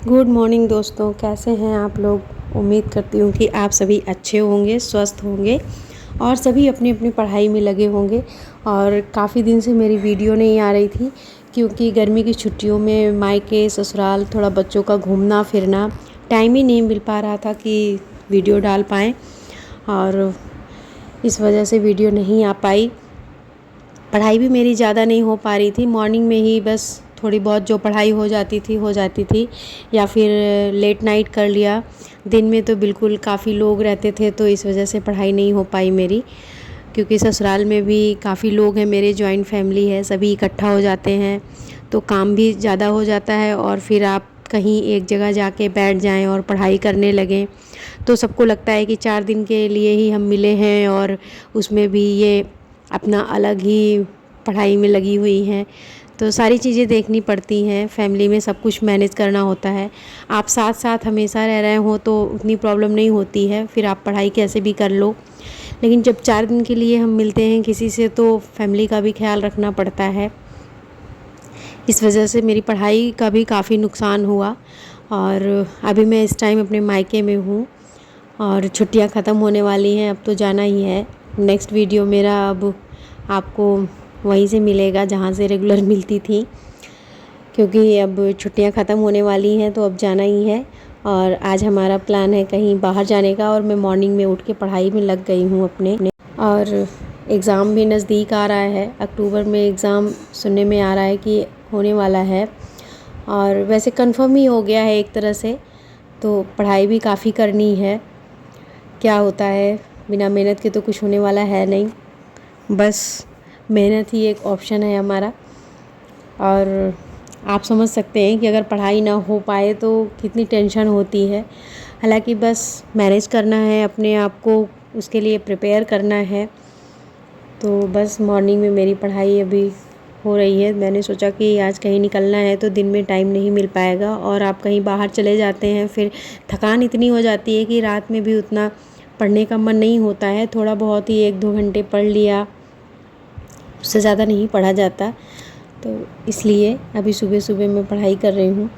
Good morning दोस्तों, कैसे हैं आप लोग। उम्मीद करती हूँ कि आप सभी अच्छे होंगे, स्वस्थ होंगे और सभी अपनी अपनी पढ़ाई में लगे होंगे। और काफ़ी दिन से मेरी वीडियो नहीं आ रही थी क्योंकि गर्मी की छुट्टियों में मायके ससुराल थोड़ा बच्चों का घूमना फिरना, टाइम ही नहीं मिल पा रहा था कि वीडियो डाल पाएँ और इस वजह से वीडियो नहीं आ पाई। पढ़ाई भी मेरी ज़्यादा नहीं हो पा रही थी, मॉर्निंग में ही बस थोड़ी बहुत जो पढ़ाई हो जाती थी या फिर लेट नाइट कर लिया। दिन में तो बिल्कुल काफ़ी लोग रहते थे तो इस वजह से पढ़ाई नहीं हो पाई मेरी, क्योंकि ससुराल में भी काफ़ी लोग हैं, मेरे जॉइंट फैमिली है, सभी इकट्ठा हो जाते हैं तो काम भी ज़्यादा हो जाता है। और फिर आप कहीं एक जगह जाके बैठ जाएं और पढ़ाई करने लगें तो सबको लगता है कि 4 दिन के लिए ही हम मिले हैं और उसमें भी ये अपना अलग ही पढ़ाई में लगी हुई हैं। तो सारी चीज़ें देखनी पड़ती हैं, फैमिली में सब कुछ मैनेज करना होता है। आप साथ साथ हमेशा रह रहे हो तो उतनी प्रॉब्लम नहीं होती है, फिर आप पढ़ाई कैसे भी कर लो। लेकिन जब 4 दिन के लिए हम मिलते हैं किसी से तो फैमिली का भी ख्याल रखना पड़ता है। इस वजह से मेरी पढ़ाई का भी काफ़ी नुकसान हुआ। और अभी मैं इस टाइम अपने मायके में हूँ और छुट्टियाँ ख़त्म होने वाली हैं, अब तो जाना ही है। नेक्स्ट वीडियो मेरा अब आपको वहीं से मिलेगा जहाँ से रेगुलर मिलती थी, क्योंकि अब छुट्टियाँ ख़त्म होने वाली हैं तो अब जाना ही है। और आज हमारा प्लान है कहीं बाहर जाने का और मैं मॉर्निंग में उठ के पढ़ाई में लग गई हूँ अपने। और एग्ज़ाम भी नज़दीक आ रहा है, अक्टूबर में एग्ज़ाम सुनने में आ रहा है कि होने वाला है और वैसे कंफर्म ही हो गया है एक तरह से। तो पढ़ाई भी काफ़ी करनी है, क्या होता है बिना मेहनत के तो कुछ होने वाला है नहीं, बस मेहनत ही एक ऑप्शन है हमारा। और आप समझ सकते हैं कि अगर पढ़ाई ना हो पाए तो कितनी टेंशन होती है। हालांकि बस मैनेज करना है अपने आप को, उसके लिए प्रिपेयर करना है। तो बस मॉर्निंग में मेरी पढ़ाई अभी हो रही है। मैंने सोचा कि आज कहीं निकलना है तो दिन में टाइम नहीं मिल पाएगा और आप कहीं बाहर चले जाते हैं फिर थकान इतनी हो जाती है कि रात में भी उतना पढ़ने का मन नहीं होता है। थोड़ा बहुत ही 1-2 घंटे पढ़ लिया, उससे ज़्यादा नहीं पढ़ा जाता। तो इसलिए अभी सुबह सुबह मैं पढ़ाई कर रही हूँ।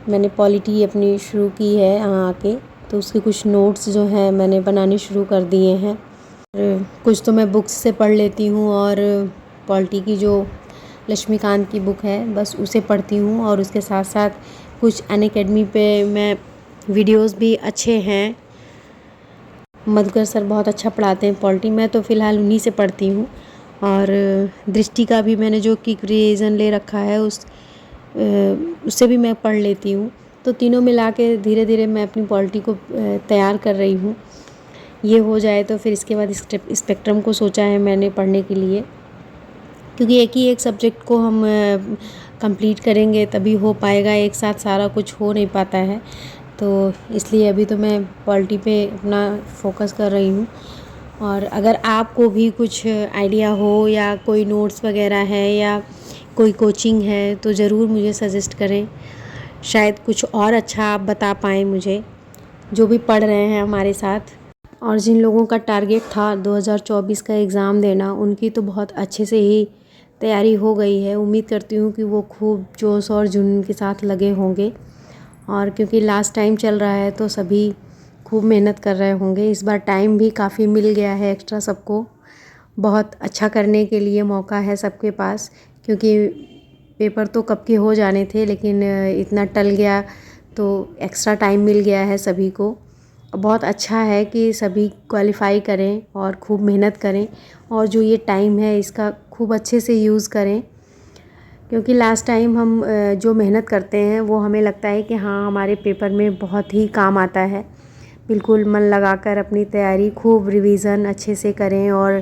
मैंने पॉलिटी अपनी शुरू की है यहाँ आके, तो उसके कुछ नोट्स जो हैं मैंने बनाने शुरू कर दिए हैं। और कुछ तो मैं बुक्स से पढ़ लेती हूँ और पॉलिटी की जो लक्ष्मीकांत की बुक है बस उसे पढ़ती हूँ। और उसके साथ साथ कुछ अनअकैडमी पे मैं वीडियोस भी अच्छे हैं, मधुकर सर बहुत अच्छा पढ़ाते हैं पॉलिटी, मैं तो फ़िलहाल उन्हीं से पढ़ती हूँ। और दृष्टि का भी मैंने जो कि रिवीजन ले रखा है उससे भी मैं पढ़ लेती हूँ। तो तीनों मिला के धीरे धीरे मैं अपनी पॉलिटी को तैयार कर रही हूँ। ये हो जाए तो फिर इसके बाद स्पेक्ट्रम को सोचा है मैंने पढ़ने के लिए, क्योंकि एक ही एक सब्जेक्ट को हम कंप्लीट करेंगे तभी हो पाएगा, एक साथ सारा कुछ हो नहीं पाता है। तो इसलिए अभी तो मैं पॉलिटी पे अपना फोकस कर रही हूँ। और अगर आपको भी कुछ आइडिया हो या कोई नोट्स वगैरह है या कोई कोचिंग है तो ज़रूर मुझे सजेस्ट करें, शायद कुछ और अच्छा आप बता पाएँ मुझे, जो भी पढ़ रहे हैं हमारे साथ। और जिन लोगों का टारगेट था 2024 का एग्ज़ाम देना, उनकी तो बहुत अच्छे से ही तैयारी हो गई है। उम्मीद करती हूँ कि वो खूब जोश और जुनून के साथ लगे होंगे। और क्योंकि लास्ट टाइम चल रहा है तो सभी खूब मेहनत कर रहे होंगे। इस बार टाइम भी काफ़ी मिल गया है एक्स्ट्रा सबको, बहुत अच्छा करने के लिए मौका है सबके पास, क्योंकि पेपर तो कब के हो जाने थे लेकिन इतना टल गया तो एक्स्ट्रा टाइम मिल गया है सभी को। बहुत अच्छा है कि सभी क्वालिफ़ाई करें और खूब मेहनत करें और जो ये टाइम है इसका खूब अच्छे से यूज़ करें, क्योंकि लास्ट टाइम हम जो मेहनत करते हैं वो हमें लगता है कि हाँ हमारे पेपर में बहुत ही काम आता है। बिल्कुल मन लगाकर अपनी तैयारी खूब रिवीज़न अच्छे से करें और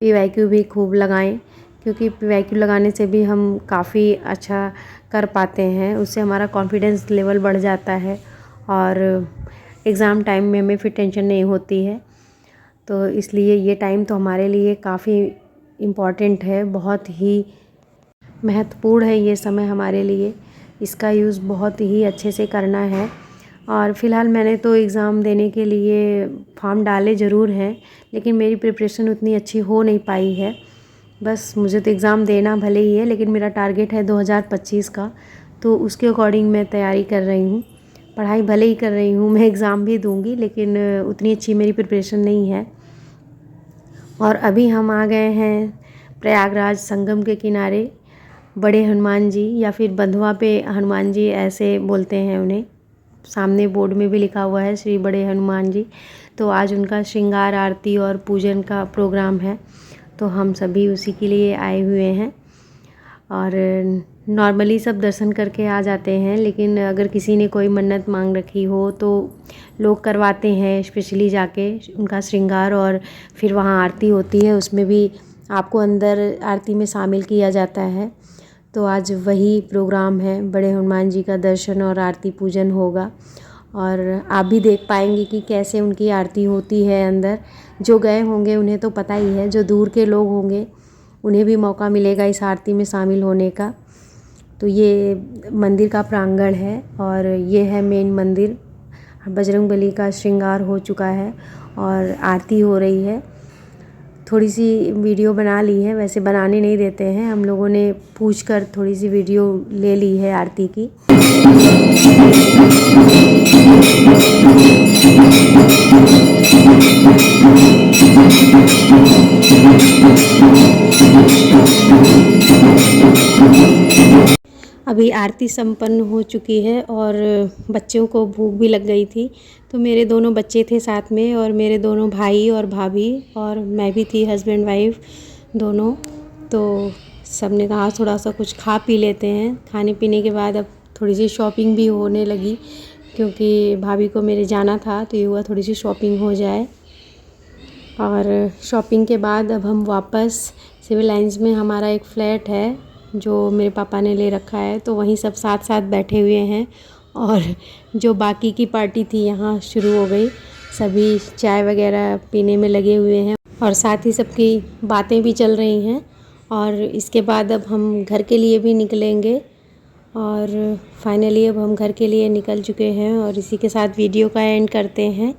पीवाईक्यू भी खूब लगाएं, क्योंकि पीवाईक्यू लगाने से भी हम काफ़ी अच्छा कर पाते हैं, उससे हमारा कॉन्फिडेंस लेवल बढ़ जाता है और एग्ज़ाम टाइम में हमें फिर टेंशन नहीं होती है। तो इसलिए ये टाइम तो हमारे लिए काफ़ी इम्पॉर्टेंट है, बहुत ही महत्वपूर्ण है ये समय हमारे लिए, इसका यूज़ बहुत ही अच्छे से करना है। और फ़िलहाल मैंने तो एग्ज़ाम देने के लिए फॉर्म डाले ज़रूर हैं, लेकिन मेरी प्रिपरेशन उतनी अच्छी हो नहीं पाई है। बस मुझे तो एग्ज़ाम देना भले ही है लेकिन मेरा टारगेट है 2025 का, तो उसके अकॉर्डिंग मैं तैयारी कर रही हूँ। पढ़ाई भले ही कर रही हूँ, मैं एग्ज़ाम भी दूँगी, लेकिन उतनी अच्छी मेरी प्रिपरेशन नहीं है। और अभी हम आ गए हैं प्रयागराज संगम के किनारे, बड़े हनुमान जी या फिर बंधुआ पे हनुमान जी ऐसे बोलते हैं उन्हें। सामने बोर्ड में भी लिखा हुआ है श्री बड़े हनुमान जी। तो आज उनका श्रृंगार आरती और पूजन का प्रोग्राम है, तो हम सभी उसी के लिए आए हुए हैं। और नॉर्मली सब दर्शन करके आ जाते हैं, लेकिन अगर किसी ने कोई मन्नत मांग रखी हो तो लोग करवाते हैं स्पेशली जाके उनका श्रृंगार, और फिर वहाँ आरती होती है, उसमें भी आपको अंदर आरती में शामिल किया जाता है। तो आज वही प्रोग्राम है, बड़े हनुमान जी का दर्शन और आरती पूजन होगा, और आप भी देख पाएंगे कि कैसे उनकी आरती होती है अंदर। जो गए होंगे उन्हें तो पता ही है, जो दूर के लोग होंगे उन्हें भी मौका मिलेगा इस आरती में शामिल होने का। तो ये मंदिर का प्रांगण है और ये है मेन मंदिर। बजरंगबली का श्रृंगार हो चुका है और आरती हो रही है। थोड़ी सी वीडियो बना ली है, वैसे बनाने नहीं देते हैं, हम लोगों ने पूछकर थोड़ी सी वीडियो ले ली है आरती की। अभी आरती संपन्न हो चुकी है और बच्चों को भूख भी लग गई थी, तो मेरे दोनों बच्चे थे साथ में, और मेरे दोनों भाई और भाभी, और मैं भी थी, हस्बैंड वाइफ दोनों। तो सब ने कहा थोड़ा सा कुछ खा पी लेते हैं। खाने पीने के बाद अब थोड़ी सी शॉपिंग भी होने लगी, क्योंकि भाभी को मेरे जाना था, तो ये हुआ थोड़ी सी शॉपिंग हो जाए। और शॉपिंग के बाद अब हम वापस सिविल लाइंस में हमारा एक फ्लैट है जो मेरे पापा ने ले रखा है, तो वहीं सब साथ साथ बैठे हुए हैं। और जो बाकी की पार्टी थी यहाँ शुरू हो गई, सभी चाय वगैरह पीने में लगे हुए हैं और साथ ही सबकी बातें भी चल रही हैं। और इसके बाद अब हम घर के लिए भी निकलेंगे, और फाइनली अब हम घर के लिए निकल चुके हैं, और इसी के साथ वीडियो का एंड करते हैं।